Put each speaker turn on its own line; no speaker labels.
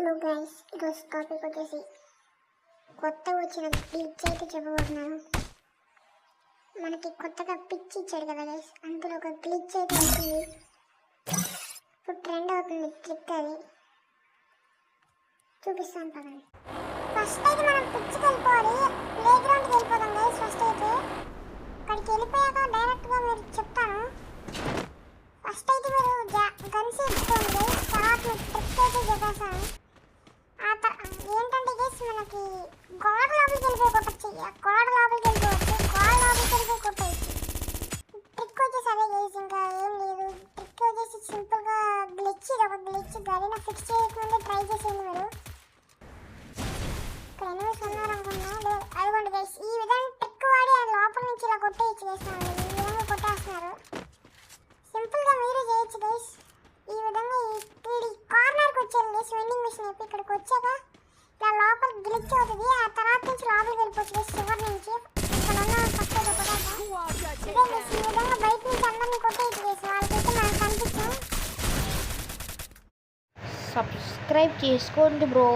Hello guys, ఈరోజు topic వచ్చేసి కొత్తగా వచ్చిన గ్లిచ్ అయితే చెప్పబోతున్నాను. మనకి కొత్తగా పిచ్ ఇచ్చాడు కదా గైస్, అందులో ఒక గ్లిచ్ అయితే ఉంటుంది. ఇప్పుడు ట్రెండ్ అవుతుంది ట్రిక్, అది చూపిస్తాను పదండి. ఫస్ట్ అయితే మనం పిచ్కి వెళ్ళిపోవాలి, ప్లే గ్రౌండ్కి వెళ్ళిపోదాం గైస్. ఫస్ట్ అయితే అక్కడికి వెళ్ళిపోయాక డైరెక్ట్గా మీరు చెప్తాను. ఫస్ట్ అయితే మీరు గన్స్ ఇచ్చుకోండి గైస్, తర్వాత మీకు ట్రిక్ అయితే చెప్పేస్తాను. ఏంటంటే గైస్, మనకి గోడ లోపలికి వెళ్ళిపోయి కొట్టచ్చు. గోడ లోపలికి వెళ్ళిపోవచ్చు, గోడ లోపలికి వెళ్ళిపోయి కొట్టవచ్చు. ట్రిక్ వచ్చేసి అదే గైస్, ఇంకా ఏం లేదు. ట్రిక్ వచ్చేసి సింపుల్గా గ్లిచ్, ఇది ఒక గ్లిచ్. గడిన ఫిక్స్ చేయకముందే ట్రై చేసేయండి మీరు. ఇక్కడ ఎనిమిస్ ఉన్నారనుకున్నా, లేదు అదిగోండి గైస్. ఈ విధంగా ట్రిక్ వాడి ఆ లోపల నుంచి ఇలా కొట్టేయచ్చు గైస్. ఈ విధంగా కొట్టేస్తున్నారు. సింపుల్గా మీరు చేయొచ్చు గైస్. ఈ విధంగా ఈ కార్నర్కి వచ్చేది గైస్, వెండింగ్ మిషన్ అయిపోయి ఇక్కడికి వచ్చాక ఇలా లోపల గ్లిచ్ అవుతుంది. ఆ తర్వాత నుంచి లోపలికి వెళ్ళిపోవచ్చు గైస్. చివరి నుంచి ఇక్కడ ఉన్న ఫస్ట్ అయితే కొట్టాక ఇదే గైస్, ఈ విధంగా బయట నుంచి అందరినీ కొట్టేయచ్చు గైస్. వాళ్ళకైతే మనకు కనిపిస్తాం.
సబ్స్క్రైబ్ చేసుకోండి బ్రో.